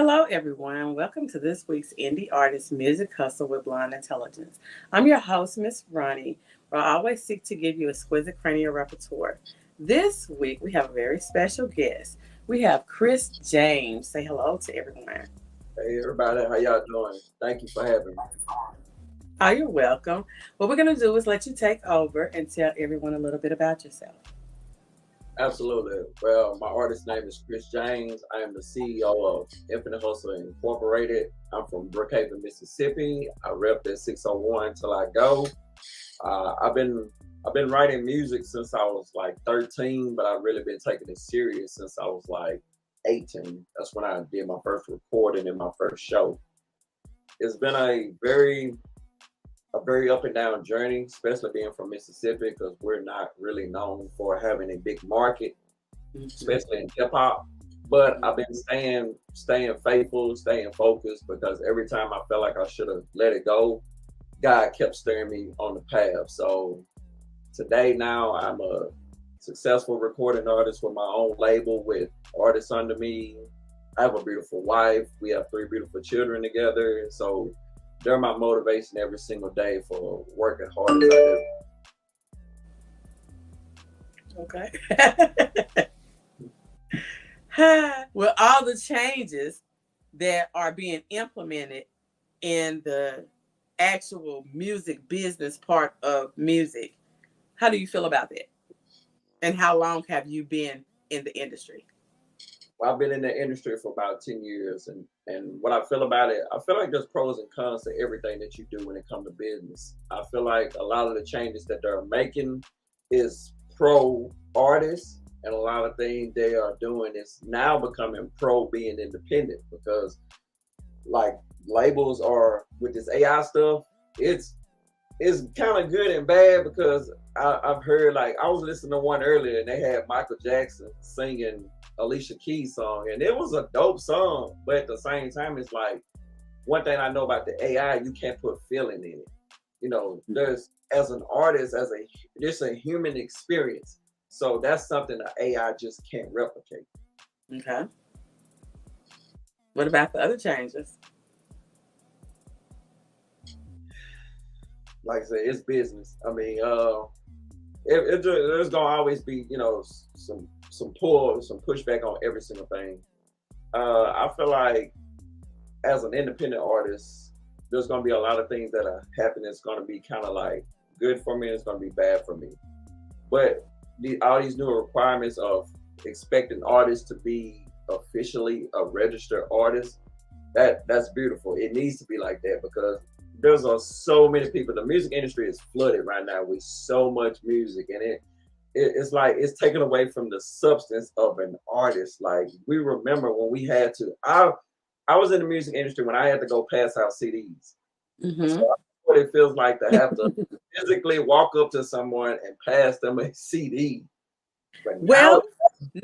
Hello, everyone. Welcome to this week's Indie Artist Music Hustle with Blind Intelligence. I'm your host, Miss Ronnie, where I always seek to give you exquisite cranial repertoire. This week, we have a very special guest. We have Kris James. Say hello to everyone. Hey everybody, how y'all doing? Thank you for having me. Oh, you're welcome. What we're going to do is let you take over and tell everyone a little bit about yourself. Absolutely. Well, my artist name is Kris James. I am the CEO of Infinite Hustle Incorporated. I'm from Brookhaven, Mississippi. I rep that 601 till I go. I've been writing music since I was like 13, but I've really been taking it serious since I was like 18. That's when I did my first recording and my first show. It's been a very up and down journey, especially being from Mississippi, because we're not really known for having a big market, Mhm. especially in hip hop. But I've been staying faithful, staying focused, because every time I felt like I should have let it go, God kept steering me on the path. So today now I'm a successful recording artist with my own label with artists under me. I have a beautiful wife. We have three beautiful children together. So they're my motivation every single day for working hard as I Okay. With all the changes that are being implemented in the actual music business part of music, how do you feel about that? And how long have you been in the industry? Well, I've been in the industry for about 10 years, and what I feel about it, I feel like there's pros and cons to everything that you do when it comes to business. I feel like a lot of the changes that they're making is pro artists, and a lot of things they are doing is now becoming pro being independent, because like labels are with this AI stuff, it's it's kind of good and bad, because I've heard, like, I was listening to one earlier and they had Michael Jackson singing Alicia Keys song, and it was a dope song, but at the same time it's like, one thing I know about the AI, you can't put feeling in it. There's, as an artist, it's a human experience, so that's something the AI just can't replicate. Okay. What about the other changes? Like I said, it's business. I mean, there's gonna always be, some pull, some pushback on every single thing. I feel like as an independent artist, there's gonna be a lot of things that are happening. It's gonna be kind of like good for me, and it's gonna be bad for me. But all these new requirements of expecting artists to be officially a registered artist, that's beautiful. It needs to be like that, because so many people. The music industry is flooded right now with so much music, and it's like it's taken away from the substance of an artist. Like, we remember when we had to. I was in the music industry when I had to go pass out CDs. So Mm-hmm. I know what it feels like to have to physically walk up to someone and pass them a CD. But now, Well,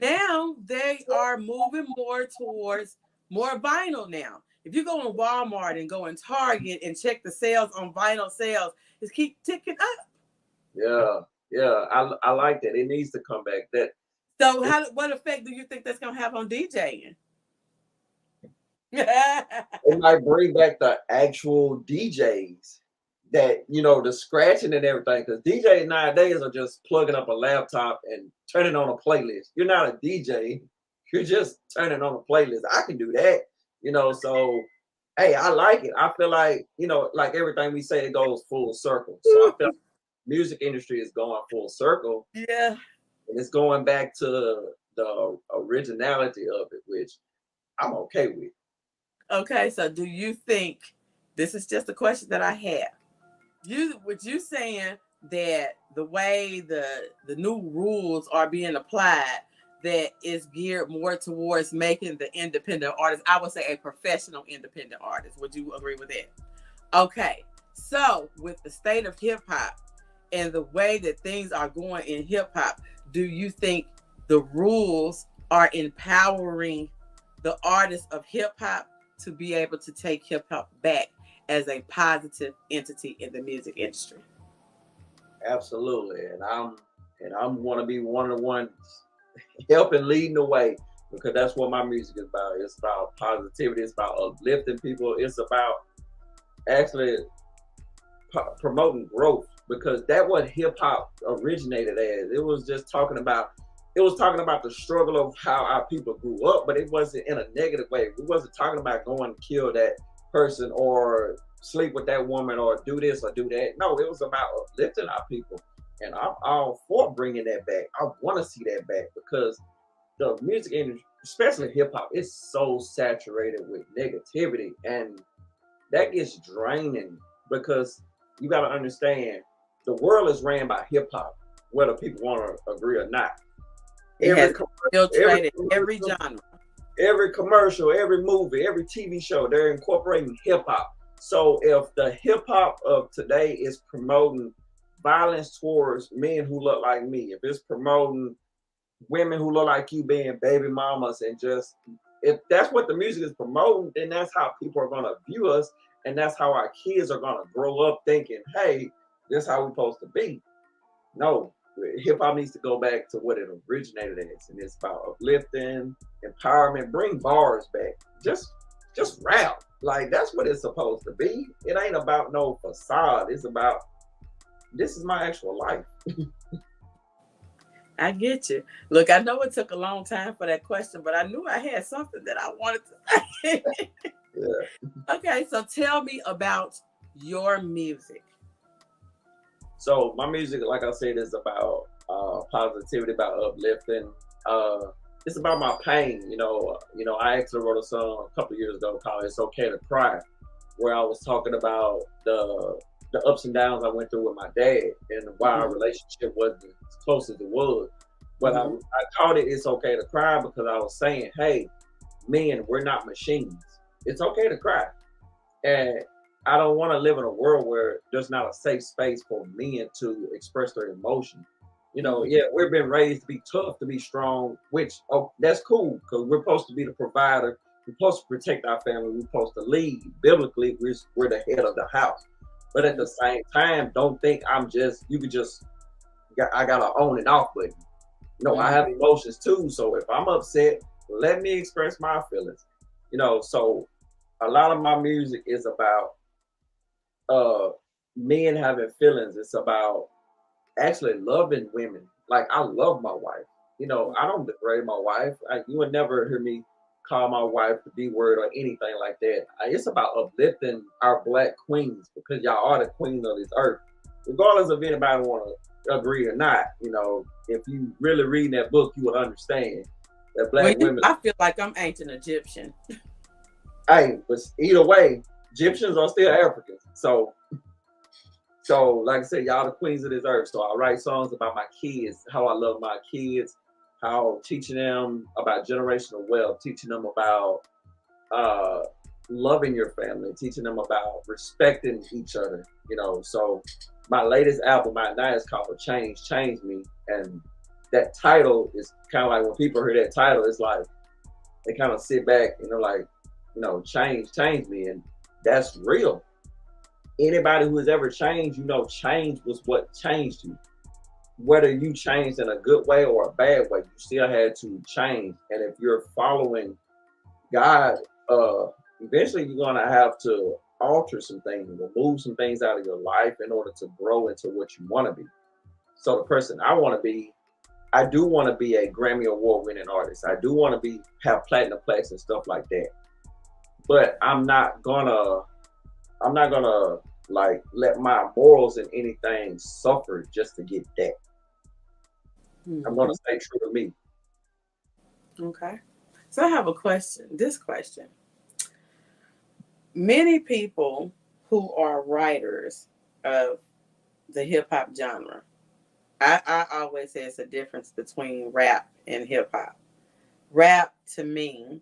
now they are moving more towards more vinyl now. If you go in Walmart and go in Target and check the sales on vinyl sales, it's keep ticking up. yeah, yeah, I like that. It needs to come back. That So, what effect do you think that's gonna have on DJing? it might bring back the actual DJs, that, the scratching and everything, because DJs nowadays are just plugging up a laptop and turning on a playlist. You're not a DJ, you're just turning on a playlist. I can do that, so hey, I like it. I feel like, like everything we say, it goes full circle. So I feel like music industry is going full circle, Yeah. and it's going back to the originality of it, which I'm okay with. Okay. So, do you think this is just a question that I have? What you saying that the way the new rules are being applied, that is geared more towards making the independent artist, I would say a professional independent artist. Would you agree with that? Okay. So, with the state of hip hop and the way that things are going in hip hop, do you think the rules are empowering the artists of hip hop to be able to take hip hop back as a positive entity in the music industry? Absolutely, and I'm want to be one of the ones helping leading the way. because that's what my music is about. It's about positivity. It's about uplifting people. It's about actually promoting growth, because that what hip hop originated as. It was just talking about. It was talking about the struggle of how our people grew up, but it wasn't in a negative way. We wasn't talking about going to kill that person or sleep with that woman or do this or do that. No, it was about uplifting our people, and I'm all for bringing that back. I want to see that back, because the music industry, especially hip hop, is so saturated with negativity, and that gets draining, because you got to understand the world is ran by hip hop, whether people want to agree or not. It has infiltrated every genre. Every commercial, every movie, every TV show, they're incorporating hip hop. So if the hip hop of today is promoting violence towards men who look like me, if it's promoting women who look like you being baby mamas, and just, if that's what the music is promoting, then that's how people are going to view us, and that's how our kids are going to grow up thinking, hey, this is how we're supposed to be. No, hip hop needs to go back to what it originated as, and it's about uplifting, empowerment, bring bars back. Just rap. Like, that's what it's supposed to be. It ain't about no facade. It's about, this is my actual life. I get you. Look, I know it took a long time for that question, but I knew I had something that I wanted to say. Yeah. Okay, so tell me about your music. So my music, like I said, is about positivity, about uplifting. It's about my pain. I actually wrote a song a couple of years ago called "It's Okay to Cry," where I was talking about the ups and downs I went through with my dad, and why our relationship wasn't as close as it was. But I called it "It's Okay to Cry" because I was saying, hey, men, we're not machines. It's okay to cry. And I don't want to live in a world where there's not a safe space for men to express their emotion. Yeah, we've been raised to be tough, to be strong, which, that's cool, because we're supposed to be the provider. We're supposed to protect our family. We're supposed to lead. Biblically, we're the head of the house. But at the same time, don't think I got an on and off button. I have emotions too. So if I'm upset, let me express my feelings. So a lot of my music is about men having feelings. It's about actually loving women. Like, I love my wife. I don't degrade my wife. You would never hear me call my wife the B word or anything like that. It's about uplifting our black queens, because y'all are the queen of this earth. Regardless of anybody want to agree or not, if you really read that book, you would understand that black women. I feel like I'm ancient Egyptian. Hey, but either way, Egyptians are still Africans. So like I said, y'all the queens of this earth. So I write songs about my kids, how I love my kids, how teaching them about generational wealth, teaching them about loving your family, teaching them about respecting each other. So my latest album out now is called Change Me. And that title is kind of like, when people hear that title, it's like they kind of sit back and they're like, change me. And that's real. Anybody who has ever changed, change was what changed you. Whether you changed in a good way or a bad way, you still had to change. And if you're following God, eventually you're going to have to alter some things, remove some things out of your life in order to grow into what you want to be. So the person I want to be, I do want to be a Grammy Award winning artist. I do want to have platinum plaques and stuff like that. But I'm not gonna like let my morals and anything suffer just to get that. I'm gonna stay true to me. Okay. So I have a question. This question. Many people who are writers of the hip hop genre, I always say it's a difference between rap and hip hop. Rap, to me,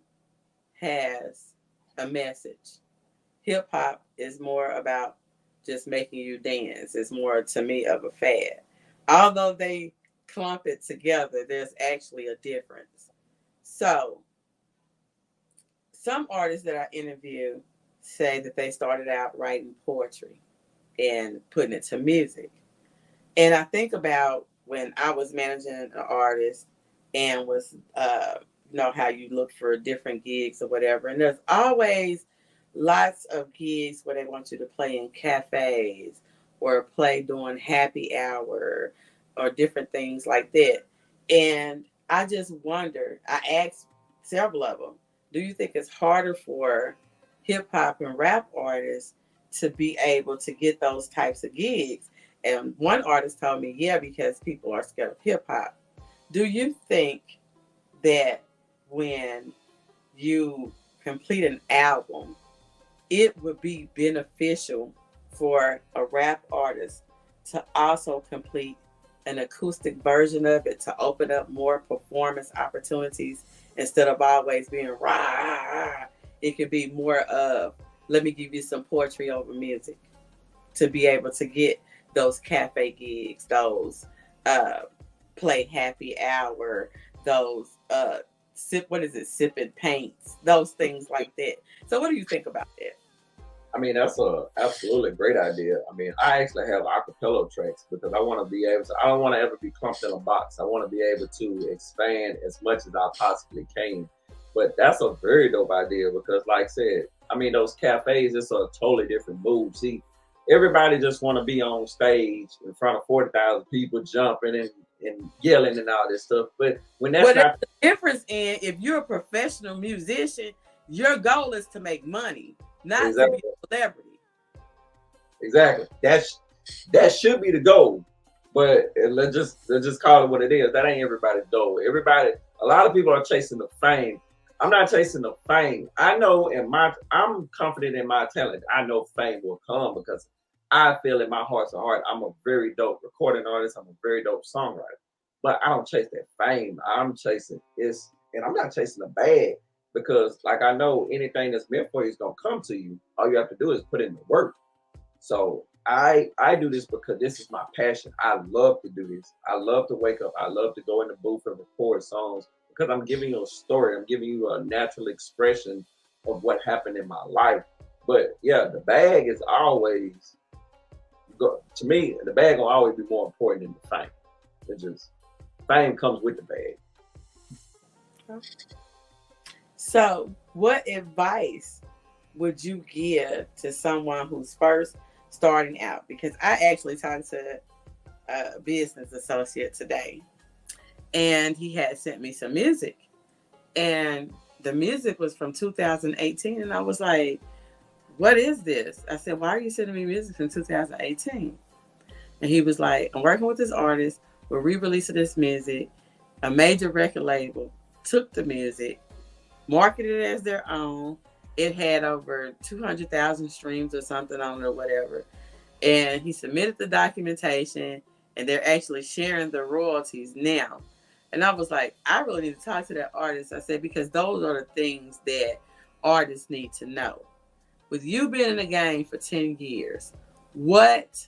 has a message. Hip hop is more about just making you dance. It's more, to me, of a fad. Although they clump it together, there's actually a difference. So some artists that I interview say that they started out writing poetry and putting it to music. And I think about when I was managing an artist and was know how you look for different gigs or whatever, and there's always lots of gigs where they want you to play in cafes or play during happy hour or different things like that. And I just wonder, I asked several of them, do you think it's harder for hip hop and rap artists to be able to get those types of gigs? And one artist told me, yeah, because people are scared of hip hop. Do you think that when you complete an album, it would be beneficial for a rap artist to also complete an acoustic version of it to open up more performance opportunities instead of always being rah? It could be more of, let me give you some poetry over music to be able to get those cafe gigs, those uh, play happy hour, those sipping paints, those things like that. So what do you think about that? I mean, that's a absolutely great idea. I mean, I actually have acapella tracks because I want to be able to. I don't want to ever be clumped in a box. I want to be able to expand as much as I possibly can. But that's a very dope idea because, like I said, I mean, those cafes, it's a totally different mood. See, everybody just want to be on stage in front of 40,000 people jumping and yelling and all this stuff. But when that's Well, there's not the difference in, if you're a professional musician, your goal is to make money, not to be exactly, a celebrity. exactly, that should be the goal. But let's just call it what it is. That ain't everybody's goal. Everybody, a lot of people are chasing the fame. I'm not chasing the fame. I know I'm confident in my talent. I know fame will come because I feel in my heart to heart I'm a very dope recording artist. I'm a very dope songwriter. But I don't chase that fame. I'm chasing it's and I'm not chasing the bag because like I know anything that's meant for you is gonna come to you. All you have to do is put in the work. So I do this because this is my passion. I love to do this. I love to wake up. I love to go in the booth and record songs because I'm giving you a story. I'm giving you a natural expression of what happened in my life. But yeah, the bag is always to me. The bag will always be more important than the fame. It's just fame comes with the bag. So, what advice would you give to someone who's first starting out? Because I actually talked to a business associate today, and he had sent me some music, and the music was from 2018, and I was like, what is this? I said, why are you sending me music from 2018? And he was like, I'm working with this artist, we're re-releasing this music. A major record label took the music, marketed it as their own. It had over 200,000 streams or something on it or whatever. And he submitted the documentation, and they're actually sharing the royalties now. And I was like, I really need to talk to that artist. I said, because those are the things that artists need to know. With you being in the game for 10 years, what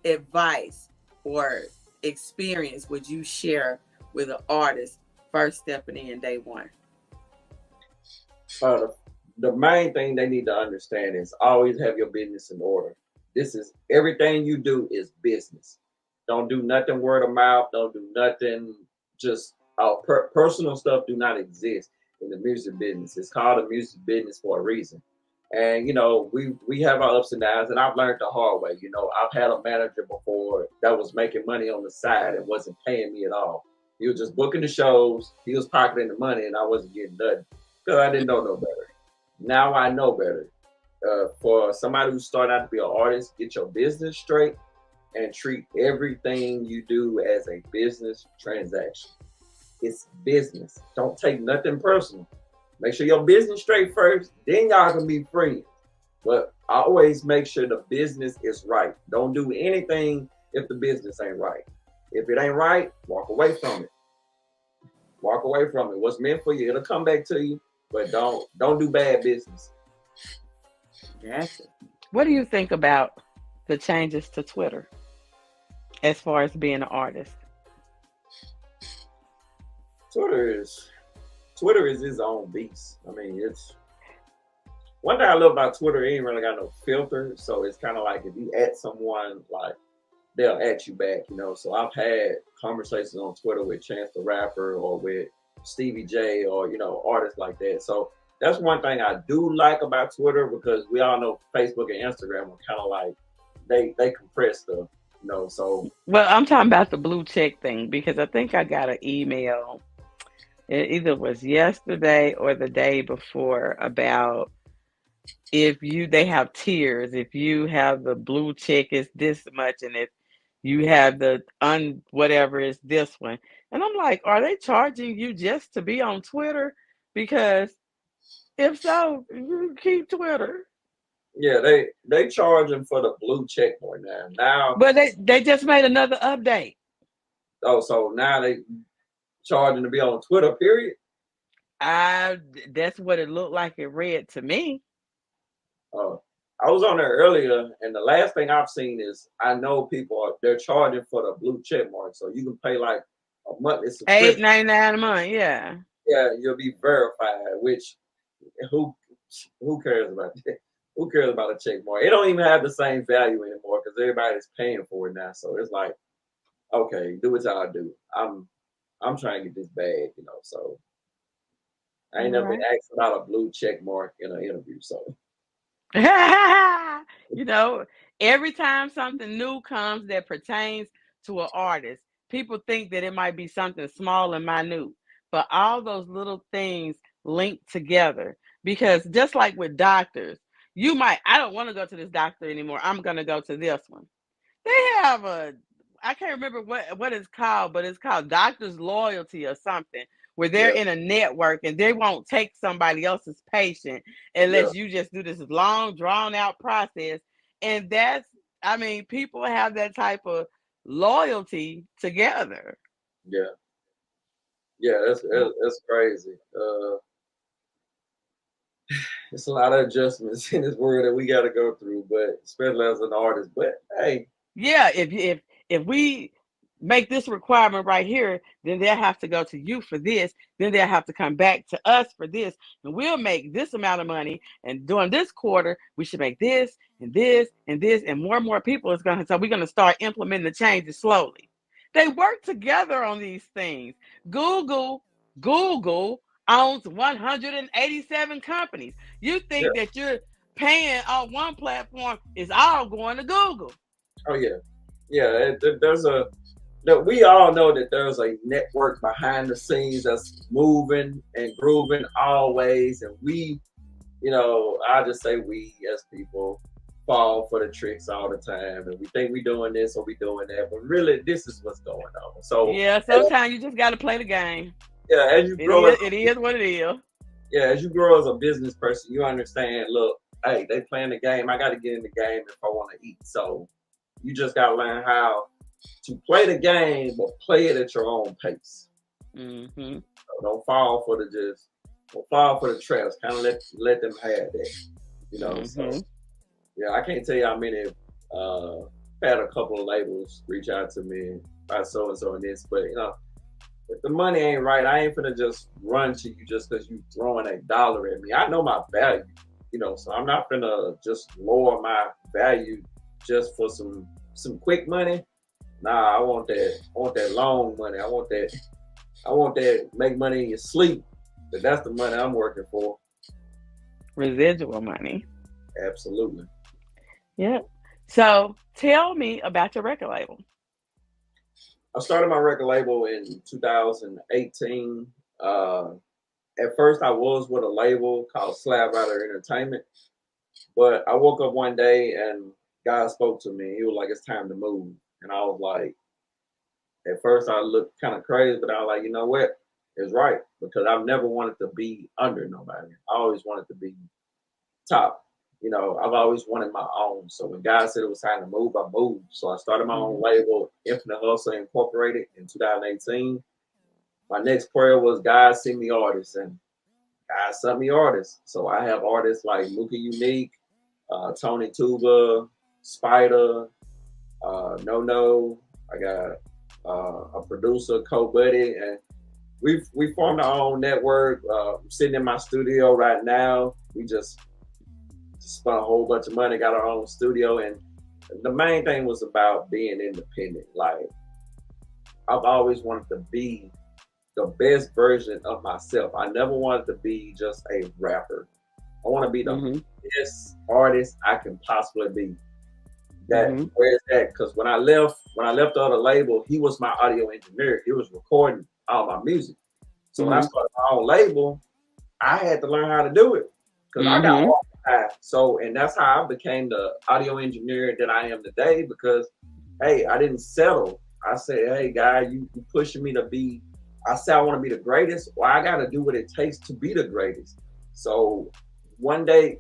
advice or experience would you share with an artist first stepping in day one? Uh, the main thing they need to understand is always have your business in order. This is everything you do is business. Don't do nothing word of mouth. Don't do nothing just personal stuff. Do not exist in the music business. It's called a music business for a reason. And we have our ups and downs, and I've learned the hard way. I've had a manager before that was making money on the side and wasn't paying me at all. He was just booking the shows. He was pocketing the money, and I wasn't getting nothing because I didn't know no better. Now I know better. For somebody who started out to be an artist, get your business straight and treat everything you do as a business transaction. It's business. Don't take nothing personal. Make sure your business straight first, then y'all can be friends. But always make sure the business is right. Don't do anything if the business ain't right. If it ain't right, walk away from it. Walk away from it. What's meant for you, it'll come back to you. But don't do bad business. Gotcha. What do you think about the changes to Twitter as far as being an artist? Twitter is his own beast. I mean, it's one thing I love about Twitter. It ain't really got no filter, so it's kind of like if you at someone, like they'll at you back. So I've had conversations on Twitter with Chance the Rapper or with Stevie J or artists like that. So that's one thing I do like about Twitter, because we all know Facebook and Instagram are kind of like they compress stuff, So Well, I'm talking about the blue check thing because I think I got an email. It either was yesterday or the day before about if they have tiers. If you have the blue check, it's this much, and if you have the whatever, it's this one. And I'm like, are they charging you just to be on Twitter? Because if so, you keep Twitter. yeah, they charging for the blue check point now. Now, But they just made another update. oh, so now they charging to be on Twitter. Period. I That's what it looked like. It read to me. Uh, I was on there earlier, and the last thing I've seen is I know they're charging for the blue check mark, so you can pay like a monthly subscription. $8.99 a month. Yeah. Yeah, you'll be verified. Which who who cares about that? Who cares about a check mark? It don't even have the same value anymore because everybody's paying for it now. So it's like, okay, do what y'all do. I'm trying to get this bag, So I ain't never been Right. asked about a blue check mark in an interview. So You know, every time something new comes that pertains to an artist, people think that it might be something small and minute, but all those little things link together. Because just like with doctors, I don't want to go to this doctor anymore. I'm going to go to this one. They have I can't remember what it's called, but it's called Doctor's Loyalty or something, where they're yeah, in a network and they won't take somebody else's patient yeah, unless you just do this long, drawn out process. And I mean, people have that type of loyalty together. yeah, yeah. That's crazy. It's a lot of adjustments in this world that we got to go through, but especially as an artist. But hey, Yeah, if we make this requirement right here, then they'll have to go to you for this. Then they'll have to come back to us for this, and we'll make this amount of money. And during this quarter, we should make this and this and this, and more people is going to. So we're going to start implementing the changes slowly. They work together on these things. Google, Google owns 187 companies. You yeah, think that you're paying on one platform is all going to Google? oh yeah, yeah. There's that we all know that there's a network behind the scenes that's moving and grooving always, and I just say we as people fall for the tricks all the time, and we think we doing this or we doing that, but really this is what's going on. So Yeah, sometimes you just got to play the game. yeah, as you It grow, is, it is what it is. yeah, as you grow as a business person, you understand. Look, hey, they playing the game. I got to get in the game if I want to eat. So you just got to learn how to play the game, but play it at your own pace. Mm-hmm. So don't fall for the traps. Kind of let them have that. Mm-hmm. So yeah, I can't tell you how many had a couple of labels reach out to me about so and so and this, but if the money ain't right, I ain't finna just run to you just because you throwing $1 at me. I know my value, so I'm not finna just lower my value just for some quick money. Nah, I want that long money. I want that make money in your sleep. But that's the money I'm working for. Residual money. Absolutely. Yep. So tell me about your record label. I started my record label in 2018. At first, I was with a label called Slab Rider Entertainment, but I woke up one day and God spoke to me. He was like, "It's time to move," and I was like, at first, I looked kind of crazy, but I was like, you know what? It's right because I've never wanted to be under nobody. I always wanted to be top. I've always wanted my own. So when God said it was time to move, I moved. So I started my own label, Infinite Hustle Incorporated, in 2018. My next prayer was God send me artists, and God sent me artists. So I have artists like Mookie Unique, Tony Tuba, Spider, No No. I got a producer, Co Buddy, and we formed our own network. I'm sitting in my studio right now. We just spent a whole bunch of money, got our own studio, and the main thing was about being independent. Like I've always wanted to be the best version of myself. I never wanted to be just a rapper. I want to be the best artist I can possibly be. Where is that? Because when I left the other label, he was my audio engineer. He was recording all my music. So when I started my own label, I had to learn how to do it because I got all the time. So, and that's how I became the audio engineer that I am today. Because, hey, I didn't settle. I said, hey, guy, you pushing me to be. I said I want to be the greatest. Well, I got to do what it takes to be the greatest. So one day,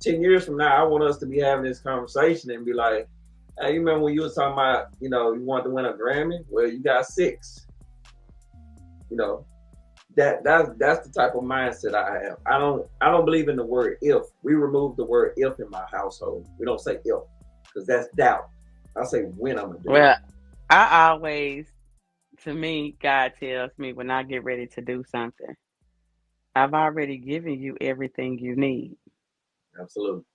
10 years from now, I want us to be having this conversation and be like, hey, you remember when you was talking about, you wanted to win a Grammy? Well, you got 6. That's the type of mindset I have. I don't believe in the word if. We remove the word if in my household. We don't say if because that's doubt. I say when I'm gonna do it. Well, I always, to me, God tells me when I get ready to do something, I've already given you everything you need. Absolutely.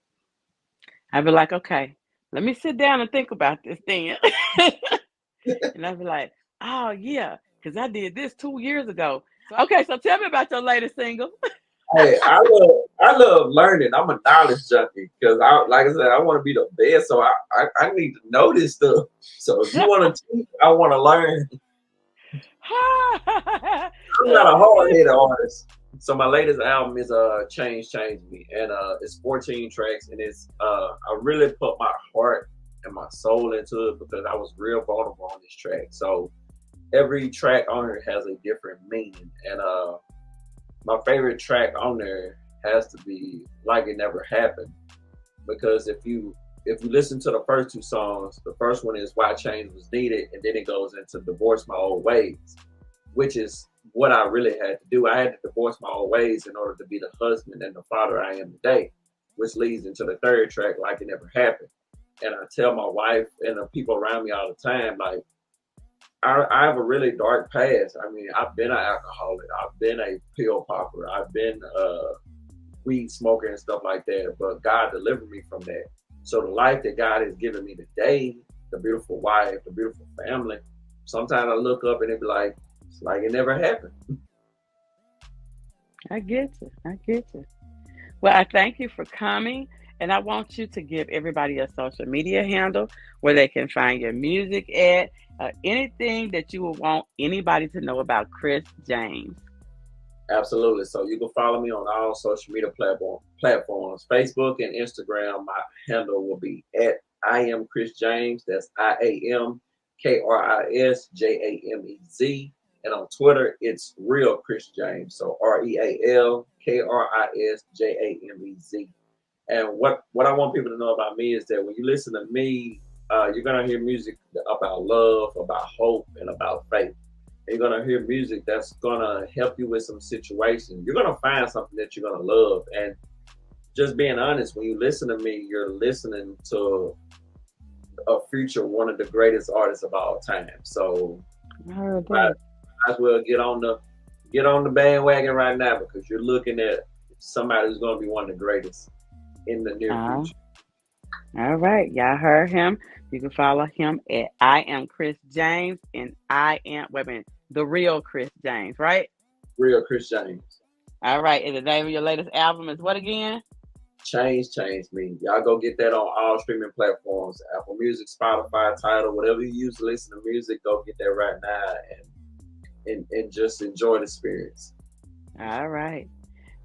I'd be like, okay, let me sit down and think about this then. And I'd be like, oh yeah, because I did this 2 years ago. Okay, so tell me about your latest single. Hey, I love learning. I'm a knowledge junkie because like I said, I want to be the best. So I need to know this stuff. So if you want to teach, I want to learn. I'm not a hard-headed artist. So my latest album is Change Me, and it's 14 tracks, and it's I really put my heart and my soul into it because I was real vulnerable on this track. So every track on here has a different meaning, and my favorite track on there has to be Like It Never Happened, because if you listen to the first 2 songs, the first one is Why Change Was Needed, and then it goes into Divorce My Old Ways, which is what I really had to do. I had to divorce my old ways in order to be the husband and the father I am today, which leads into the third track, Like It Never Happened. And I tell my wife and the people around me all the time, like, I have a really dark past. I mean, I've been an alcoholic. I've been a pill popper. I've been a weed smoker and stuff like that. But God delivered me from that. So the life that God has given me today, the beautiful wife, the beautiful family, sometimes I look up and it be like, it's like it never happened. I get you. Well, I thank you for coming. And I want you to give everybody a social media handle where they can find your music at, anything that you would want anybody to know about Kris James. Absolutely. So you can follow me on all social media platforms, Facebook and Instagram. My handle will be at I am Kris James. That's IAM KRISJAMEZ. And on Twitter, it's Real Kris James. So REAL KRISJAMEZ. And what I want people to know about me is that when you listen to me, you're going to hear music about love, about hope, and about faith. And you're going to hear music that's going to help you with some situations. You're going to find something that you're going to love. And just being honest, when you listen to me, you're listening to a future one of the greatest artists of all time. So might as well get on the bandwagon right now because you're looking at somebody who's going to be one of the greatest in the near future. All right, y'all heard him. You can follow him at I am Kris James, and I am the Real Kris James, right? Real Kris James. All right, and the name of your latest album is what again? Change Me. Y'all go get that on all streaming platforms, Apple Music, Spotify, Tidal, whatever you use to listen to music. Go get that right now and just enjoy the experience. All right.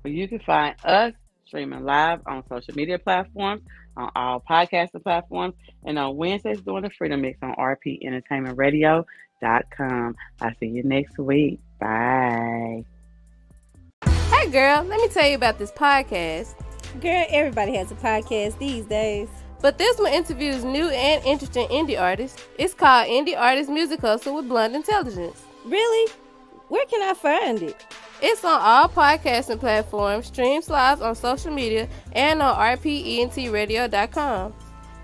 Well, you can find us streaming live on social media platforms, on all podcasting platforms, and on Wednesdays doing the Freedom Mix on rpentertainmentradio.com. I'll see you next week. Bye. Hey girl, let me tell you about this podcast. Girl, everybody has a podcast these days. But this one interviews new and interesting indie artists. It's called Indie Artist Music Hustle with Blunt Intelligence. Really? Where can I find it? It's on all podcasting platforms, streams live on social media, and on rpentradio.com.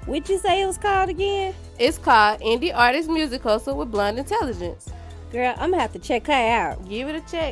What'd you say it was called again? It's called Indie Artist Music Hustle with Blunt Intelligence. Girl, I'm gonna have to check her out. Give it a check.